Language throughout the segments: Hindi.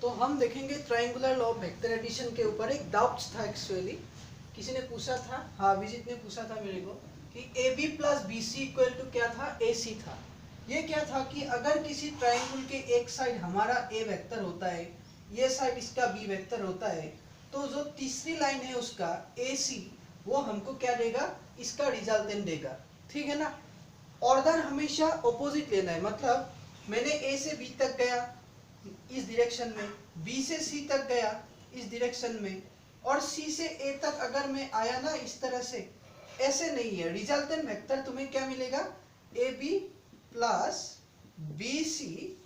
तो हम देखेंगे triangular law of vector addition के ऊपर। एक डाउट था एक्चुअली, किसी ने पूछा था, हाँ अभिजीत ने पूछा था मेरे को कि A B plus B C equal to क्या था, ए सी था। ये क्या था कि अगर किसी ट्रायंगल के एक साइड हमारा ए वेक्टर होता है, ये साइड इसका बी वेक्टर होता है, तो जो तीसरी लाइन है उसका ए सी, वो हमको क्या देगा, इसका रिजल्टेंट देगा। ठीक है ना। ऑर्डर हमेशा ऑपोजिट लेना है, मतलब मैंने ए से बी तक गया इस डायरेक्शन में, बी से सी तक गया इस डायरेक्शन में, और सी से ए तक अगर मैं आया ना इस तरह से, ऐसे नहीं है। रिजल्टेंट वेक्टर तुम्हें क्या मिलेगा, A B plus B C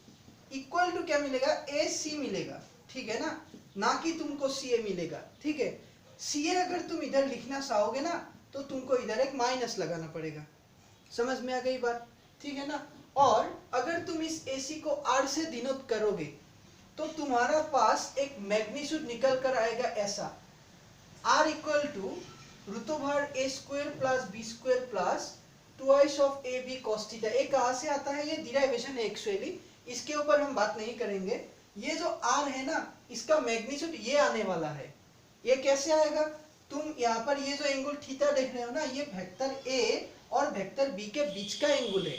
equal to क्या मिलेगा, ए सी मिलेगा। ठीक है ना, ना कि तुमको सी ए मिलेगा। ठीक है, सी ए अगर तुम इधर लिखना चाहोगे ना तो तुमको इधर एक माइनस लगाना पड़ेगा। समझ में आ गई बात। ठीक है ना। और अगर तुम इस AC को R से डिनोट करोगे तो तुम्हारा पास एक मैग्नीट्यूड निकल कर आएगा ऐसा, R equal to root over A square plus B square plus twice of A B cos theta. ये कहाँ से आता है, ये डिराइवेशन है एक्चुअली, इसके ऊपर हम बात नहीं करेंगे। ये जो R है ना, इसका मैग्नीट्यूड ये आने वाला है। ये कैसे आएगा, तुम यहाँ पर ये जो एंगल थीटा देख रहे हो ना, ये वेक्टर ए और वेक्टर बी के बीच का एंगल है।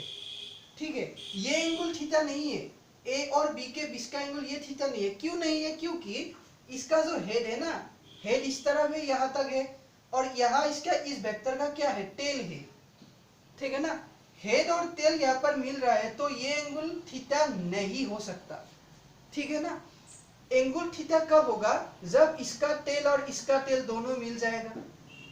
ठीक है, ये एंगल थीटा नहीं है, ए और बी के बीच का एंगल ये थीटा नहीं है। क्यों नहीं है, क्योंकि इसका जो हेड है ना, हेड इस तरफ है, यहाँ तक है, और यहाँ इसका इस वेक्टर का क्या है, टेल है। ठीक है ना, हेड और टेल यहाँ पर मिल रहा है, तो ये एंगल थीटा नहीं हो सकता। ठीक है ना। एंगल थीटा कब होगा, जब इसका टेल और इसका टेल दोनों मिल जाएगा।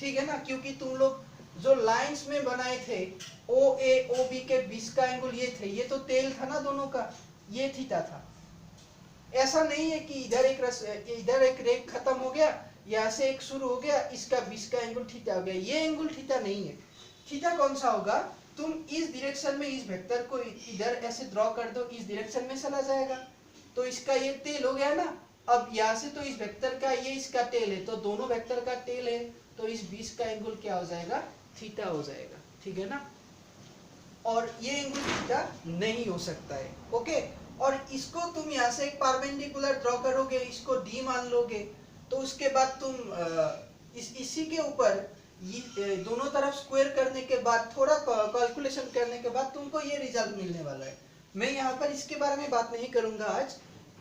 ठीक है ना, क्योंकि तुम लोग जो लाइंस में बनाए थे ओ ए ओ बी के बीच का एंगल ये थे, ये तो टेल था ना दोनों का, ये थीटा था। ऐसा नहीं है कि इधर एक रेख खत्म हो गया, यहाँ से एक शुरू हो गया, इसका बीच का एंगल थीटा हो गया, ये एंगल थीटा नहीं है। थीटा कौन सा होगा, तुम इस डायरेक्शन में इस वेक्टर को इधर ऐसे ड्रॉ कर दो, इस डायरेक्शन में चला जाएगा, तो इसका ये टेल हो गया ना। अब यहाँ से तो इस वेक्टर का ये इसका टेल है, तो दोनों वेक्टर का टेल है, तो इस बीच का एंगल क्या हो जाएगा, थीटा हो जाएगा। ठीक है ना, और ये एंगल थीटा नहीं हो सकता है। ओके, और इसको तुम यहाँ से एक परपेंडिकुलर ड्रॉ करोगे, इसको डी मान लोगे, तो उसके बाद तुम इसी के ऊपर दोनों तरफ स्क्वायर करने के बाद, थोड़ा कैलकुलेशन करने के बाद तुमको ये रिजल्ट मिलने वाला है। मैं यहाँ पर इसके बारे में बात नहीं करूंगा आज,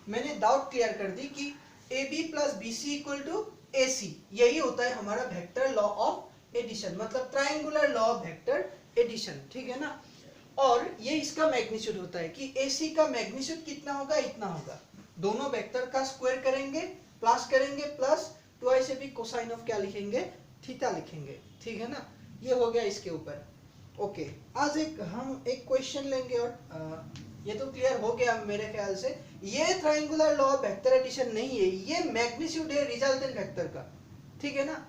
मैंने डाउट क्लियर कर दी कि A B plus B C equal to A C, यही होता है हमारा वेक्टर लॉ ऑफ एडिशन, मतलब triangular law of vector addition. ठीक है ना। और ये इसका मैग्नीट्यूड होता है कि ए सी का मैग्नीट्यूड कितना होगा, इतना होगा। दोनों वेक्टर का स्क्वायर करेंगे, plus twice A B cosine of क्या लिखेंगे, थीटा लिखेंगे। ठीक है ना, ये हो गया इसके ऊपर। ओके, आज हम एक क्वेश्चन लेंगे, और ये तो क्लियर हो गया मेरे ख्याल से। ये triangular law of vector addition नहीं है, ये मैग्नीट्यूड है रिजल्टेंट वेक्टर का। ठीक है ना,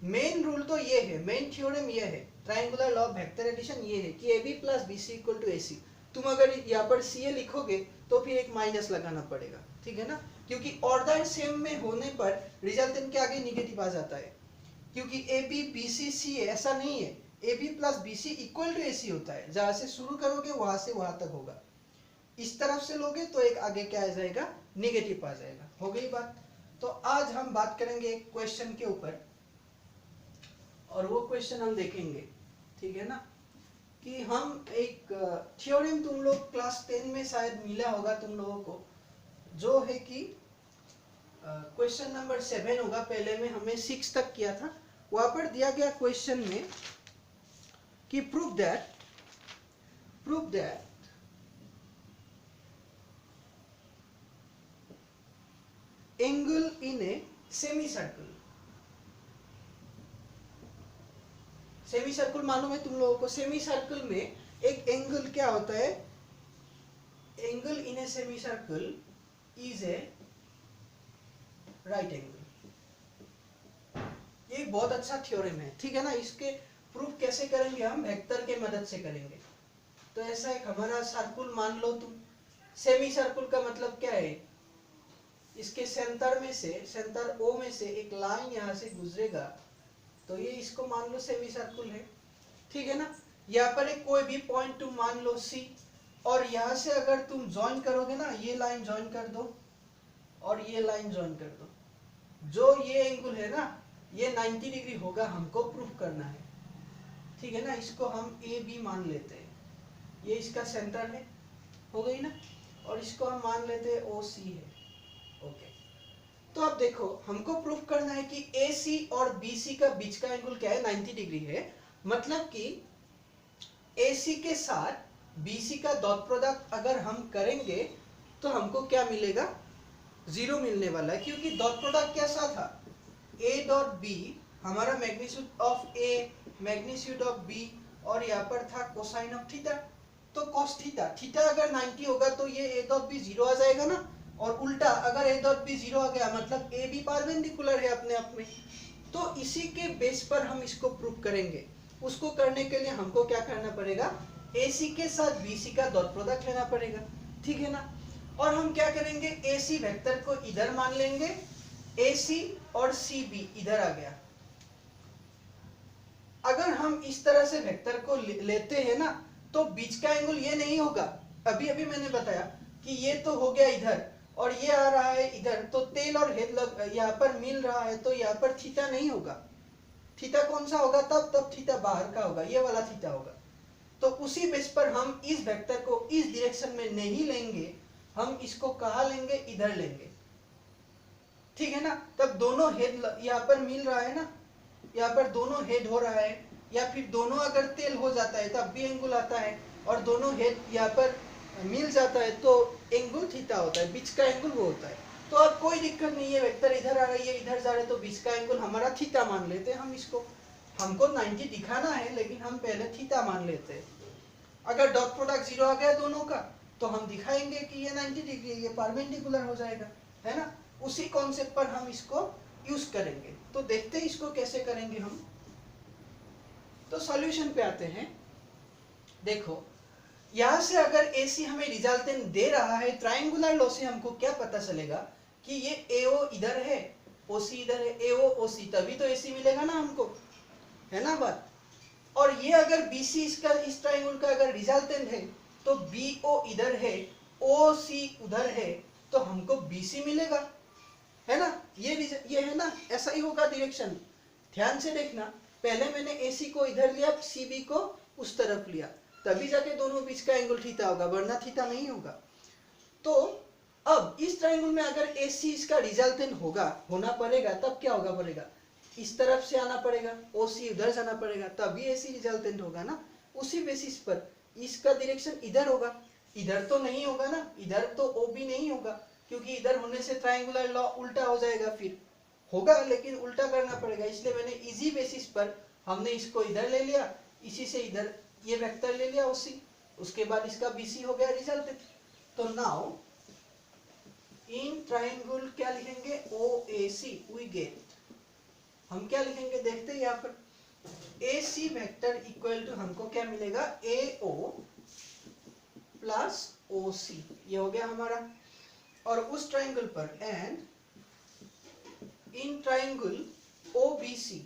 मेन रूल तो ये है, मेन थ्योरम ये है triangular law of vector addition, ये है कि A B plus B C equal to A C. तुम अगर यहाँ पर सी ए लिखोगे तो फिर एक माइनस लगाना पड़ेगा। ठीक है ना, क्योंकि ऑर्डर सेम में होने पर रिजल्टेंट के आगे निगेटिव आ जाता है, क्योंकि ए बी बी सी सी ए ऐसा नहीं है, A B plus B C equal to A C होता है। जहां से शुरू करोगे वहां से वहां तक होगा, इस तरफ से लोगे तो एक आगे क्या आ जाएगा, निगेटिव आ जाएगा। हो गई बात। तो आज हम बात करेंगे एक क्वेश्चन के ऊपर, और वो क्वेश्चन हम देखेंगे। ठीक है ना, कि हम एक थ्योरम, तुम लोग क्लास 10 में शायद मिला होगा तुम लोगों को, जो है कि क्वेश्चन नंबर 7 होगा, पहले में हमें 6 तक किया था। वहां पर दिया गया क्वेश्चन में कि prove that angle in a semi circle मालूम है तुम लोगों को। सेमी सर्कल में एक एंगल क्या होता है, angle in a semi circle is a right angle. ये बहुत अच्छा थ्योरम है। ठीक है ना, इसके प्रूफ कैसे करेंगे हम, वेक्टर के मदद से करेंगे। तो ऐसा एक हमारा सर्कल मान लो तुम, सेमी सर्कल का मतलब क्या है, इसके सेंटर में से, सेंटर ओ में से एक लाइन यहां से गुजरेगा, तो ये इसको मान लो सेमी सर्कल है। ठीक है ना, यहाँ पर एक कोई भी पॉइंट तुम मान लो सी, और यहां से अगर तुम ज्वाइन करोगे ना, ये लाइन ज्वाइन कर दो, और ये लाइन ज्वाइन कर दो। जो ये एंगल है ना, ये 90 डिग्री होगा, हमको प्रूफ करना है, ठीक है ना। इसको हम ए बी मान लेते हैं, ये इसका सेंटर है, हो गई ना। और इसको हम मान लेते हैं ओ सी है, ओके। तो अब देखो, हमको प्रूफ करना है कि ए सी और बी सी का बीच का एंगल क्या है, 90 डिग्री है। मतलब कि ए सी के साथ बी सी का डॉट प्रोडक्ट अगर हम करेंगे तो हमको क्या मिलेगा, 0 मिलने वाला है, क्योंकि डॉट प्रोडक्ट कैसा था, ए डॉट बी, हमारा magnitude of A, magnitude of B, और यहाँ पर था कोसाइन ऑफ थीटा। तो cos थीटा, थीटा अगर 90 होगा तो ये ए डॉट बी 0 आ जाएगा ना, और उल्टा अगर ए डॉट बी 0 आ गया मतलब ए बी परपेंडिकुलर है अपने आप में। तो इसी के बेस पर हम इसको प्रूफ करेंगे। उसको करने के लिए हमको क्या करना पड़ेगा, ए सी के साथ बी सी का डॉट प्रोडक्ट लेना पड़ेगा, ठीक है ना। और हम क्या करेंगे, ए सी वेक्टर को इधर मान लेंगे, ए सी और सी बी इधर आ गया। अगर हम इस तरह से वेक्टर को लेते हैं ना, तो बीच का एंगल ये नहीं होगा। अभी अभी मैंने बताया कि ये तो हो गया इधर और ये आ रहा है इधर, तो टेल और हेड यहाँ पर मिल रहा है, तो यहाँ पर थीटा नहीं होगा। थीटा कौन सा होगा, तब थीटा बाहर का होगा, ये वाला थीटा होगा। तो उसी बेस पर हम इस वेक्टर को इस डायरेक्शन में नहीं लेंगे, हम इसको कहाँ लेंगे, इधर लेंगे, ठीक है ना। तब दोनों हेड यहाँ पर मिल रहा है ना, यहाँ पर दोनों हेड हो रहा है, या फिर दोनों अगर तेल हो जाता है तब भी एंगल आता है, और दोनों हेड यहाँ पर मिल जाता है तो एंगल थीटा होता है, बीच का एंगल वो होता है। तो अब कोई दिक्कत नहीं है, वेक्टर इधर आ रही है इधर जा रहे, तो बीच का एंगल हमारा थीटा मान लेते हैं हम इसको। हमको 90 दिखाना है लेकिन हम पहले थीटा मान लेते हैं। अगर डॉट प्रोडक्ट 0 आ गया दोनों का, तो हम दिखाएंगे कि ये 90 डिग्री है, ये परपेंडिकुलर हो जाएगा, है ना। उसी कॉन्सेप्ट पर हम इसको यूज करेंगे। तो देखते हैं इसको कैसे करेंगे हम। तो सॉल्यूशन पे आते हैं। देखो, यहां से अगर AC हमें रिजल्टेंट दे रहा है ट्रायंगुलर लॉ से, हमको क्या पता चलेगा कि ये AO इधर है, OC इधर है, AO OC, तभी तो AC मिलेगा ना हमको, है ना बात। और ये अगर BC इसका इस ट्रायंगल का अगर रिजल्टेंट है, तो BO इधर है, OC उधर है, तो हमको BC मिलेगा, है ना। ये है ना, ऐसा ही होगा डायरेक्शन। ध्यान से देखना, पहले मैंने AC को इधर लिया, CB को उस तरफ लिया, तभी जाके दोनों बीच का एंगल थीटा होगा, वरना थीटा नहीं होगा। तो अब इस ट्रायंगल में अगर AC इसका रिजल्टेंट होगा, होना पड़ेगा, तब क्या होगा पड़ेगा, इस तरफ से आना पड़ेगा, OC उधर जाना पड़ेगा, तभी AC रिजल्टेंट होगा ना। उसी बेसिस पर इसका डायरेक्शन इधर होगा, इधर तो नहीं होगा ना, इधर तो OB नहीं होगा, क्योंकि इधर होने से ट्रायंगुलर लॉ उल्टा हो जाएगा, फिर होगा लेकिन उल्टा करना पड़ेगा। इसलिए मैंने इजी बेसिस पर हमने इसको इधर ले लिया, इसी से इधर ये वेक्टर ले लिया OC, उसके बाद इसका BC हो गया रिजल्ट। तो नाउ इन ट्रायंगल क्या लिखेंगे, OAC, वी गेट, हम क्या लिखेंगे देखते हैं यहाँ पर, AC वेक्टर इक्वल टू हमको क्या मिलेगा, AO प्लस OC, ये हो गया हमारा। और उस ट्रायंगल पर and in triangle OBC,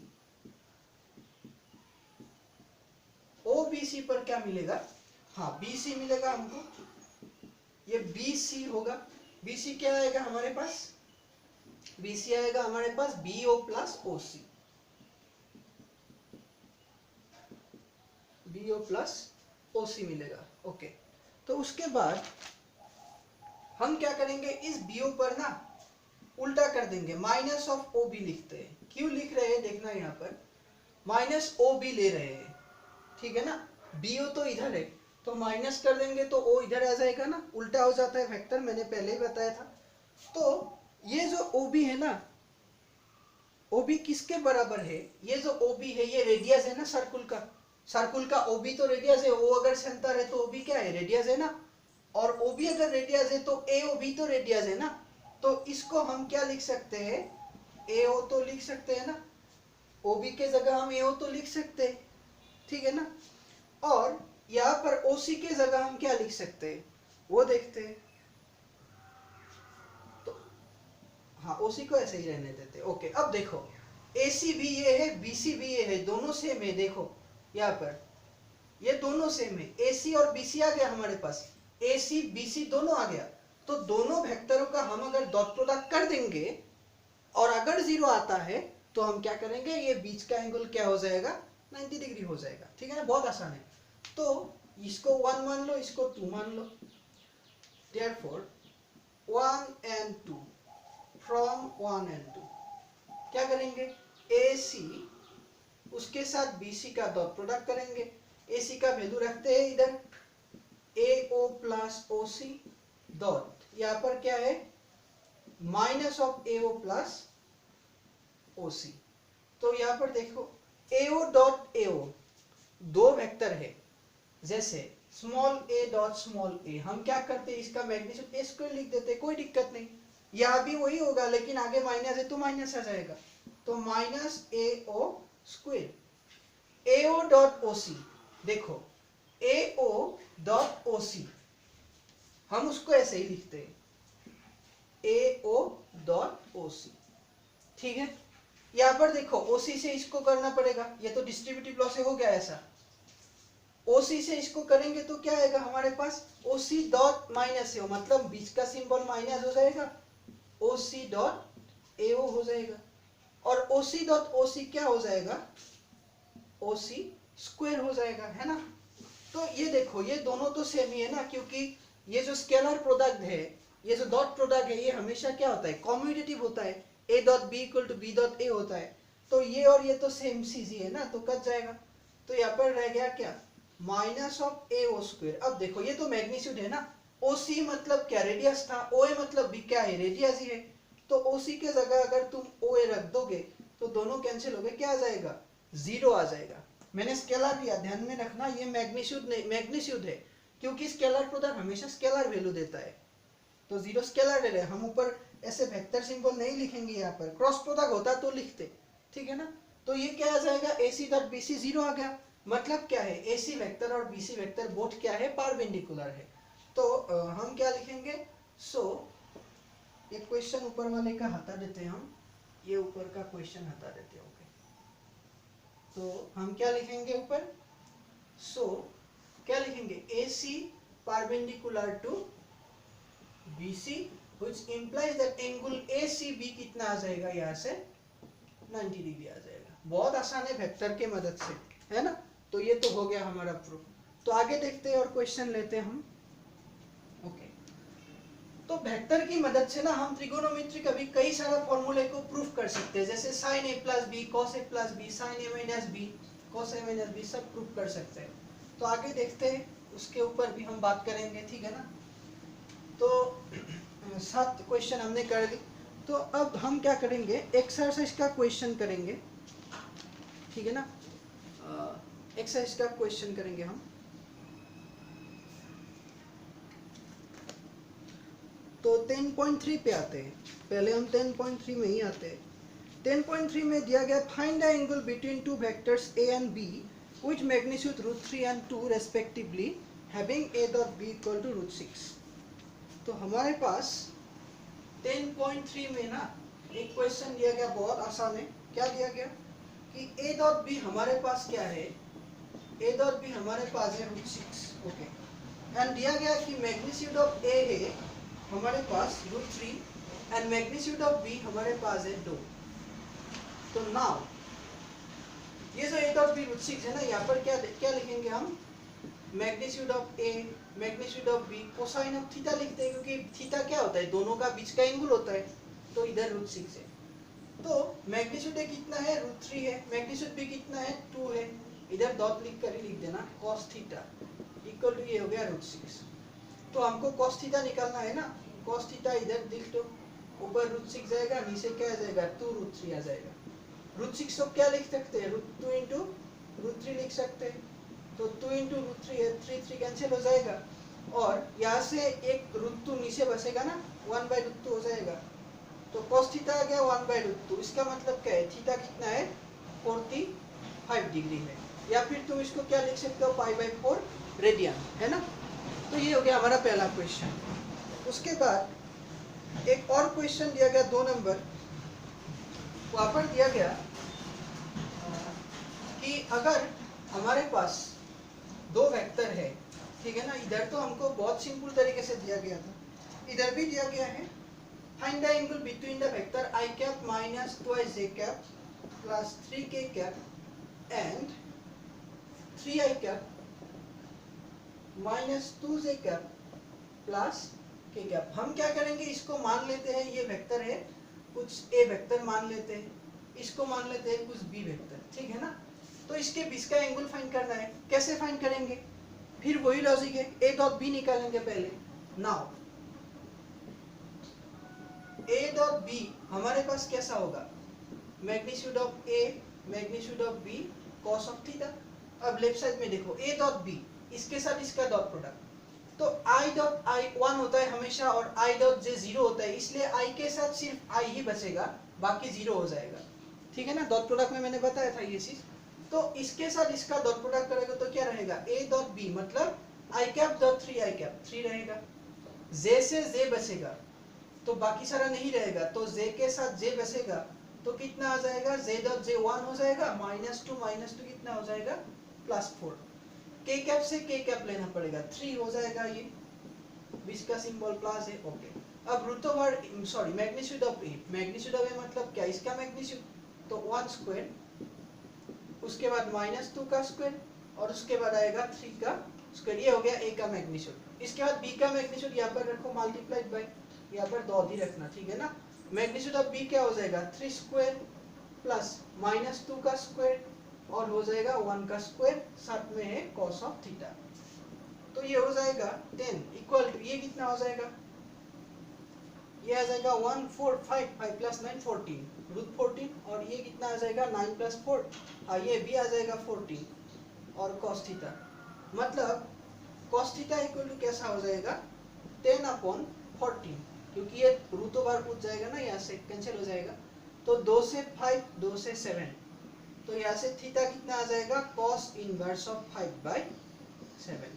OBC पर क्या मिलेगा, हाँ BC मिलेगा हमको, ये BC होगा। BC क्या आएगा हमारे पास, BC आएगा हमारे पास BO plus OC, BO plus OC मिलेगा, ओके। तो उसके बाद हम क्या करेंगे, इस BO पर ना उल्टा कर देंगे, माइनस ऑफ OB लिखते हैं। क्यों लिख रहे हैं देखना, यहाँ पर माइनस OB ले रहे हैं, ठीक है ना। BO तो इधर है, तो माइनस कर देंगे तो O इधर आ जाएगा ना, उल्टा हो जाता है वेक्टर, मैंने पहले ही बताया था। तो ये जो OB है ना, OB किसके बराबर है, ये जो OB है ये रेडियस है ना सर्कुल का, सर्कुल का OB तो रेडियस है, O अगर सेंटर है तो OB क्या है, रेडियस है ना। और OB अगर रेडियस है तो AOB तो रेडियस है ना। तो इसको हम क्या लिख सकते हैं, AO तो लिख सकते हैं ना, OB के जगह हम AO तो लिख सकते हैं, ठीक है ना। और यहाँ पर OC के जगह हम क्या लिख सकते हैं वो देखते हैं। तो हाँ, OC को ऐसे ही रहने देते हैं, ओके। अब देखो, AC भी ये है, BC भी ये है, दोनों सेम है। देखो यहाँ पर ये दोनों सेम है, AC और BC आ गया हमारे पास, AC BC दोनों आ गया। तो दोनों वेक्टरों का हम अगर डॉट प्रोडक्ट कर देंगे और अगर 0 आता है तो हम क्या करेंगे, ये बीच का एंगल क्या हो जाएगा, 90 डिग्री हो जाएगा। ठीक है ना, बहुत आसान है। तो इसको 1 मान लो, इसको 2 मान लो। देयरफॉर 1 and 2, फ्रॉम 1 and 2 क्या करेंगे, AC उसके साथ BC का डॉट प्रोडक्ट करेंगे। AC का वैल्यू रखते हैं इधर AO प्लस OC डॉट, यहाँ पर क्या है, minus of AO plus OC। तो यहाँ पर देखो AO डॉट AO दो वेक्टर है, जैसे small a dot small a, हम क्या करते हैं, इसका मैग्नीट्यूड a स्क्वायर लिख देते, कोई दिक्कत नहीं। यहाँ भी वही होगा, लेकिन आगे माइनस है तो माइनस आ जाएगा, तो minus AO square. AO dot OC, देखो AO डॉट OC हम उसको ऐसे ही लिखते हैं, AO डॉट OC। ठीक है, यहाँ पर देखो OC से इसको करना पड़ेगा, ये तो डिस्ट्रीब्यूटिव लॉ से हो गया ऐसा। OC से इसको करेंगे तो क्या आएगा हमारे पास, OC डॉट माइनस AO, मतलब बीच का सिंबल माइनस हो जाएगा, OC डॉट AO हो जाएगा, और OC डॉट OC क्या हो जाएगा, OC स्क्वायर हो जाएगा, है ना। तो ये देखो ये दोनों तो सेम ही है ना, क्योंकि ये जो स्केलर प्रोडक्ट है, ये जो डॉट प्रोडक्ट है, ये हमेशा क्या होता है, कॉम्यूटेटिव होता है, A dot B equal to B dot A होता है। तो ये और ये तो सेम चीज ही है ना, तो कट जाएगा। तो यहाँ पर रह गया क्या, माइनस ऑफ AO स्क्वायर। अब देखो ये तो मैग्नीट्यूड है ना, OC मतलब क्या, रेडियस था, OA मतलब भी क्या है, रेडियस ही है। तो OC के जगह अगर तुम OA रख दोगे तो दोनों कैंसिल हो गए, क्या आ जाएगा, 0 आ जाएगा। मैंने स्केलर लिया, ध्यान में रखना, ये मैग्नीट्यूड नहीं, मैग्नीट्यूड है, क्योंकि स्केलर प्रोडक्ट हमेशा स्केलर वैल्यू देता है। तो 0 स्केलर ले रहे, हम ऊपर ऐसे वेक्टर सिंबल नहीं लिखेंगे, यहाँ पर क्रॉस प्रोडक्ट होता तो लिखते, ठीक है ना। तो ये क्या आ जाएगा, AC डॉट BC 0 आ गया। मतलब क्या है, AC वेक्टर और BC वेक्टर बोथ क्या है, परपेंडिकुलर है। तो हम क्या लिखेंगे, सो ये क्वेश्चन ऊपर वाले का हटा देते हैं हम, ये ऊपर का क्वेश्चन हटा देते हैं, ओके। तो हम क्या लिखेंगे ऊपर, सो क्या लिखेंगे, AC perpendicular to BC which implies that angle ACB कितना आ जाएगा, यहाँ से 90 डिग्री आ जाएगा। बहुत आसान है वेक्टर के मदद से, है ना। तो ये तो हो गया हमारा प्रूफ। तो आगे देखते हैं और क्वेश्चन लेते हैं हम, ओके। तो वेक्टर की मदद से ना हम ट्रिगोनोमेट्री का भी कई सारा फॉर्मूले को प्रूफ कर सकते हैं, जैसे sin A plus B, cos A plus B, sin A minus B, cos A minus B, सब प्रूफ कर सकते हैं। तो आगे देखते हैं, उसके ऊपर भी हम बात करेंगे, ठीक है ना। तो 7 क्वेश्चन हमने कर ली। तो अब हम क्या करेंगे, एक्सरसाइज का क्वेश्चन करेंगे, ठीक है ना। एक्सरसाइज का क्वेश्चन करेंगे हम। तो 10.3 पे आते हैं, पहले हम 10.3 में ही आते हैं। 10.3 में दिया गया, find the angle between two vectors A and B which magnitude √3 and 2 respectively having A dot B equal to √6। तो हमारे पास 10.3 में ना एक क्वेश्चन दिया गया, बहुत आसान है। क्या दिया गया कि A डॉट B हमारे पास क्या है, A डॉट B हमारे पास है √6, ओके। एंड दिया गया कि मैग्नीट्यूड ऑफ A है हमारे पास √3 एंड मैग्नीट्यूड ऑफ B हमारे पास है 2। तो नाउ ये जो A डॉट B √6 है ना, यहाँ पर क्या लिखेंगे हम, magnitude of A magnitude of B cosine of theta लिखते हैं, क्योंकि थीटा क्या होता है, दोनों का बीच का एंगल होता है। तो इधर √6 है, तो मैग्नीट्यूड A कितना है, √3 है, मैग्नीट्यूड B कितना है, 2 है। इधर डॉट लिख कर ही लिख देना, cos थीटा इक्वल टू ये हो गया √6। तो हमको cos थीटा निकालना है ना, cos थीटा इधर लिख दो, ऊपर √6 जाएगा, नीचे क्या आ जाएगा, 2√3 आ जाएगा। √6 को क्या लिख सकते हैं, √2 इंटू √3 लिख सकते हैं। तो 2 इंटू √3 है, 3 कैंसिल हो जाएगा, और यहाँ से एक √2 नीचे बचेगा ना, 1/√2 हो जाएगा। तो cos थीटा आ गया 1/√2। इसका मतलब क्या है, थीटा कितना है, 45 डिग्री है, या फिर तुम इसको क्या लिख सकते हो, π/4 रेडियन, है ना। तो ये हो गया हमारा पहला क्वेश्चन। उसके बाद एक और क्वेश्चन दिया गया 2 नंबर, वहाँ पर दिया गया कि अगर हमारे पास 2 वेक्टर है, ठीक है ना। इधर तो हमको बहुत सिंपल तरीके से दिया गया था इधर भी दिया गया है, find the angle between the vector i cap minus twice j cap plus 3k cap and 3i cap minus 2j cap plus k cap. हम क्या करेंगे, इसको मान लेते हैं ये वेक्टर है, कुछ a वेक्टर मान लेते हैं, इसको मान लेते हैं कुछ b वेक्टर, ठीक है ना। तो इसके बीच का एंगल फाइंड करना है। कैसे फाइंड करेंगे, फिर वही लॉजिक है, a डॉट b निकालेंगे पहले। नाउ a डॉट b हमारे पास कैसा होगा, magnitude of a magnitude of b cos of theta. अब लेफ्ट साइड में देखो a डॉट b, इसके साथ इसका डॉट प्रोडक्ट, तो i डॉट i 1 होता है हमेशा और i डॉट j 0 होता है, इसलिए i के साथ सिर्फ i ही बचेगा, बाकी 0 हो जाएगा, ठीक है ना। डॉट प्रोडक्ट में मैंने बताया था ये चीज। तो इसके साथ इसका डॉट प्रोडक्ट करेगा तो क्या रहेगा, a डॉट b मतलब i cap dot 3i cap 3 रहेगा, j से j बचेगा तो बाकी सारा नहीं रहेगा, तो j के साथ j बचेगा तो कितना आ जाएगा, j डॉट j 1 हो जाएगा, -2 कितना हो जाएगा +4। k कैप से k कैप लेना पड़ेगा, 3 हो जाएगा, ये बीच का सिंबल प्लस है, ओके। अब root over sorry magnitude of a, magnitude of a मतलब क्या, इसका मैग्नीट्यूड तो 1 स्क्वायर, उसके बाद -2 का स्क्वायर और उसके बाद आएगा 3 का स्क्वायर, ये हो गया a का मैग्नीट्यूड। इसके बाद b का मैग्नीट्यूड यहाँ पर रखो मल्टीप्लाइड बाय, यहाँ पर दो ही रखना, ठीक है ना। मैग्नीट्यूड ऑफ b क्या हो जाएगा, 3 स्क्वायर प्लस -2 का स्क्वायर और हो जाएगा 1 का स्क्वायर, साथ में है cos ऑफ थीटा। तो ये हो जाएगा 10 इक्वल टू, ये कितना हो जाएगा, ये आ जाएगा 1 4 5 5 प्लस 9 14 रूट 14, और ये कितना आ जाएगा 9 प्लस 4, ये भी आ जाएगा 14 और cos थीटा मतलब cos थीटा इक्वल टू कैसा हो जाएगा 10/14, क्योंकि ये रूट ओवर पूछ जाएगा ना, यहाँ से कैंसिल हो जाएगा, तो 2 से 5 2 से 7, तो यहाँ से थीटा कितना आ जाएगा cos इनवर्स ऑफ 5/7,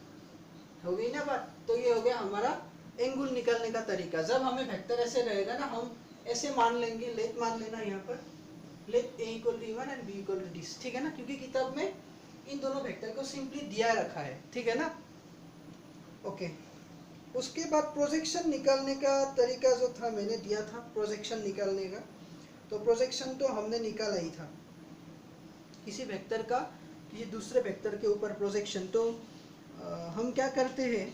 हो गई ना बात। तो ये हो गया हमारा एंगल निकालने का तरीका। जब हमें वेक्टर ऐसे रहेगा ना, हम ऐसे मान लेंगे, लेट मान लेना यहाँ पर, let a equal to e1 and b equal to this, ठीक है ना, क्योंकि किताब में इन दोनों वेक्टर को सिंपली दिया रखा है, ठीक है ना, ओके। उसके बाद प्रोजेक्शन निकालने का तरीका जो था मैंने दिया था, प्रोजेक्शन निकालने का, तो प्रोजेक्शन तो हमने निकाला ही था, किसी वेक्टर का किसी दूसरे वेक्टर के ऊपर प्रोजेक्शन। तो हम क्या करते हैं,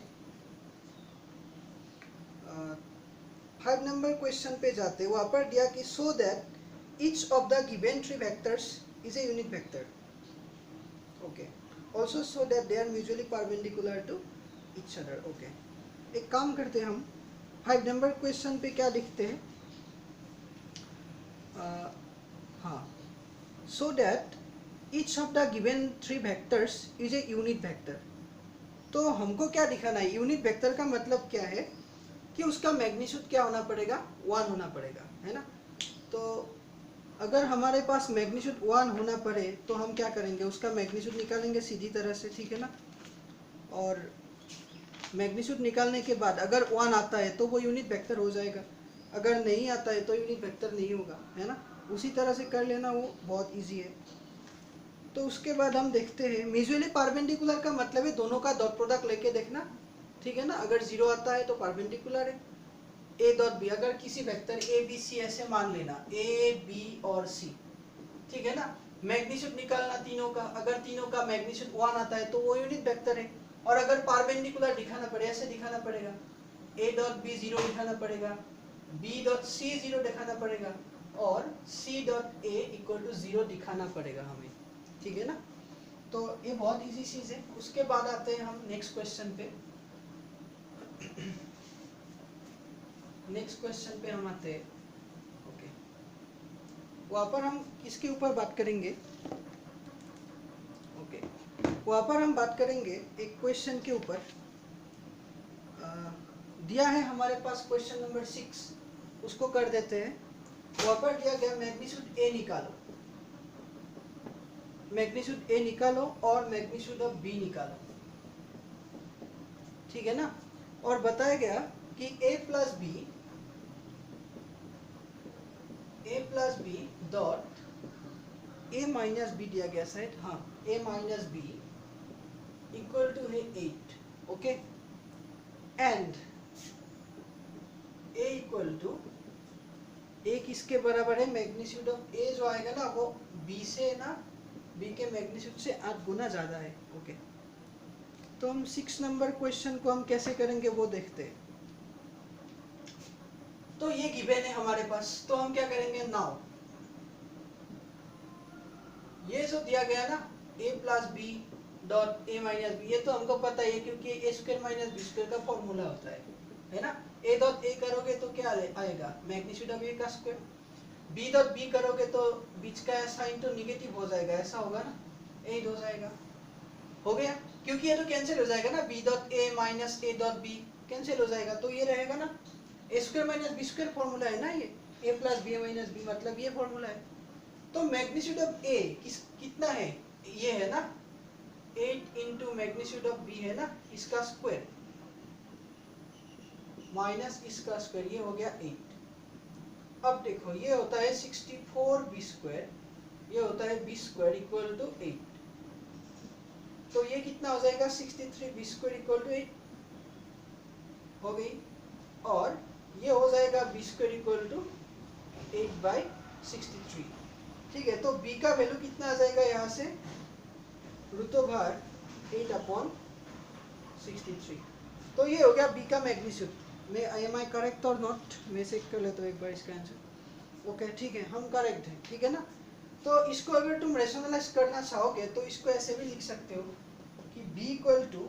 5 नंबर क्वेश्चन पे जाते, वहाँ पर दिया कि so that each of the given 3 vectors is a unit vector, okay, also so that they are mutually perpendicular to each other, okay. एक काम करते हैं हम, 5 नंबर क्वेश्चन पे क्या लिखते हैं, हाँ, सो that each of the given 3 vectors is a unit vector. तो हमको क्या दिखाना है, यूनिट वेक्टर का मतलब क्या है कि उसका मैग्नीट्यूड क्या होना पड़ेगा, 1 होना पड़ेगा, है ना। तो अगर हमारे पास मैग्नीट्यूड 1 होना पड़े तो हम क्या करेंगे, उसका मैग्नीट्यूड निकालेंगे सीधी तरह से, ठीक है ना। और मैग्नीट्यूड निकालने के बाद अगर 1 आता है तो वो यूनिट वेक्टर हो जाएगा, अगर नहीं आता है तो यूनिट वेक्टर नहीं होगा, है ना। उसी तरह से कर लेना, वो बहुत इजी है। तो उसके बाद हम देखते हैं म्यूचुअली परपेंडिकुलर का मतलब है दोनों का डॉट प्रोडक्ट लेके देखना, ठीक है ना। अगर 0 आता है तो परपेंडिकुलर है, a डॉट बी, अगर किसी वेक्टर a b c ऐसे मान लेना, a b और c, ठीक है ना। मैग्नीट्यूड निकालना तीनों का, अगर तीनों का मैग्नीट्यूड 1 आता है तो वो यूनिट वेक्टर है, और अगर परपेंडिकुलर दिखाना पड़े, ऐसे दिखाना पड़ेगा, a डॉट b 0 दिखाना पड़ेगा, b डॉट c 0 दिखाना पड़ेगा, और c dot a equal to 0 दिखाना पड़ेगा हमें, ठीक है ना। तो ये बहुत इजी चीज है। उसके बाद आते हैं हम नेक्स्ट क्वेश्चन पे, नेक्स्ट क्वेश्चन पे हम आते हैं, ओके। वहाँ पर हम किसके ऊपर बात करेंगे, ओके, वहाँ पर हम बात करेंगे एक क्वेश्चन के ऊपर, दिया है हमारे पास क्वेश्चन नंबर 6, उसको कर देते हैं। वहाँ पर दिया गया मैग्नीट्यूड a निकालो, मैग्नीट्यूड a निकालो और मैग्नीट्यूड ऑफ b निकालो, ठीक है ना। और बताया गया कि a plus b dot a minus b दिया गया शायद, हाँ, a minus b equal to है 8, okay. And equal to A किसके बराबर है, मैग्नीट्यूड ऑफ ए जो आएगा ना वो बी से ना, बी के मैग्नीट्यूड से 8 गुना ज़्यादा है। ओके, तो हम 6 नंबर क्वेश्चन को हम कैसे करेंगे वो देखते हैं। तो ये गिवन है हमारे पास, तो हम क्या करेंगे, नाउ ये जो दिया गया ना a plus B dot A minus B, ये तो हमको पता है क्योंकि A square minus B square का फॉर्मूला होता है ना। a डॉट ए करोगे तो क्या आएगा, मैग्नीट्यूड ऑफ ए का स्क्वायर। b डॉट बी करोगे तो बीच का साइन तो निगेटिव हो जाएगा, ऐसा होगा ना, 8 हो जाएगा। हो गया, क्योंकि ये तो कैंसिल हो जाएगा ना, b dot A minus A dot B cancel हो जाएगा, तो ये रहेगा ना A square minus B square formula है ना, ये a plus B minus B मतलब ये फॉर्मूला है। तो मैग्नीट्यूड ऑफ ए कितना है, ये है ना 8 इंटू मैग्नीट्यूड ऑफ बी है ना इसका स्क्वायर माइनस इसका स्क्वायर, ये हो गया 8। अब देखो ये होता है 64 बी स्क्वायर, ये होता है बी स्क्वायर इक्वल टू 8, तो ये कितना हो जाएगा 63 बी स्क्वायर इक्वल टू 8 हो गई, और ये हो जाएगा बी स्क्वायर इक्वल टू 8/63। ठीक है, तो b का वैल्यू कितना आ जाएगा यहाँ से, रूट ओवर 8/63। तो ये हो गया b का मैग्नीट्यूड। मैं एम आई करेक्ट और नॉट, मैं चेक कर लेता हूँ एक बार इसका आंसर। ओके ठीक है, हम करेक्ट है, ठीक है ना। तो इसको अगर तुम रेशनलाइज करना चाहोगे तो इसको ऐसे भी लिख सकते हो कि b इक्वल टू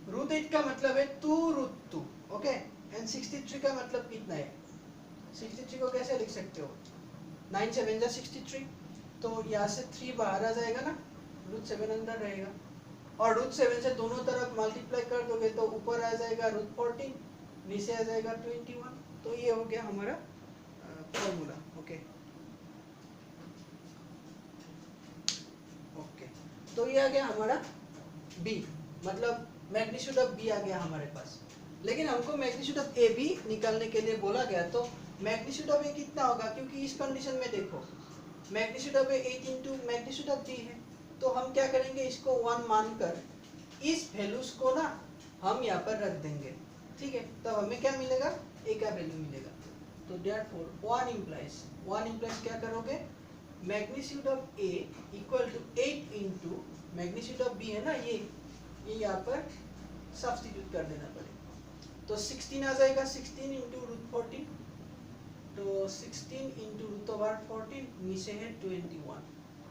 रूट 8 का मतलब है 2√2, ओके, एंड 63 का मतलब कितना है, 63 को कैसे लिख सकते हो, 9 7 जा 63, तो यहाँ से 3 बाहर आ जाएगा ना, √7 अंदर रहेगा, और √7 से दोनों तरफ मल्टीप्लाई कर दोगे तो ऊपर आ जाएगा √14, नीचे आ जाएगा 21। तो ये हो गया हमारा फॉर्मूला। ओके ओके, तो ये आ गया हमारा b, मतलब मैग्नीट्यूड ऑफ b आ गया हमारे पास। लेकिन हमको मैग्नीट्यूड ऑफ ए भी निकालने के लिए बोला गया, तो मैग्नीट्यूड ऑफ ए कितना होगा, क्योंकि इस कंडीशन में देखो magnitude of A 8 into magnitude of B है, तो हम क्या करेंगे, इसको 1 मानकर इस वैल्यूज को ना हम यहाँ पर रख देंगे। ठीक है, तब हमें क्या मिलेगा, ए का वैल्यू मिलेगा। तो देयरफॉर 1 इम्प्लाइज क्या करोगे, magnitude of A equal to 8 into magnitude of B है ना, ये यहाँ पर सब्स्टिट्यूट कर देना पड़ेगा, तो 16 आ जाएगा, 16 इंटू √14, तो 16 इंटू √14 नीचे है 21।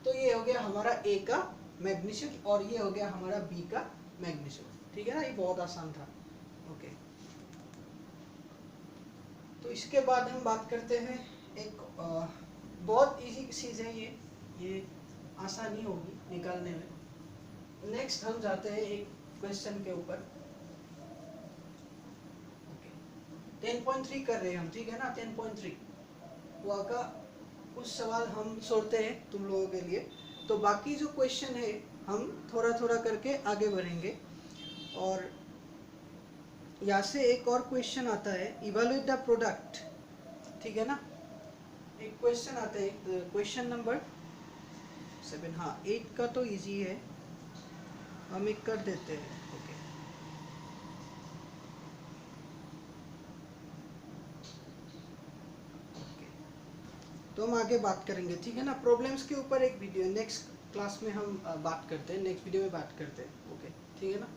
तो ये हो गया हमारा ए का मैग्नीट्यूड और ये हो गया हमारा बी का मैग्नीट्यूड। ठीक है ना, ये बहुत आसान था। ओके, तो इसके बाद हम बात करते हैं एक बहुत इजी चीज़ है, ये आसान ही होगी निकालने में। नेक्स्ट हम जाते हैं एक क्वेश्चन के ऊपर। 10.3 कर रहे हैं हम, ठीक है ना, 10.3 वहाँ का कुछ सवाल हम छोड़ते हैं तुम लोगों के लिए, तो बाकी जो क्वेश्चन है हम थोड़ा थोड़ा करके आगे बढ़ेंगे। और यहाँ से एक और क्वेश्चन आता है, इवैल्यूएट द प्रोडक्ट, ठीक है ना, एक क्वेश्चन आता है, क्वेश्चन नंबर 7। हाँ, 8 का तो इजी है, हम एक कर देते हैं। ओके, तो हम आगे बात करेंगे, ठीक है ना। प्रॉब्लम्स के ऊपर एक वीडियो नेक्स्ट क्लास में हम बात करते हैं, नेक्स्ट वीडियो में बात करते हैं। ओके, ठीक है ना।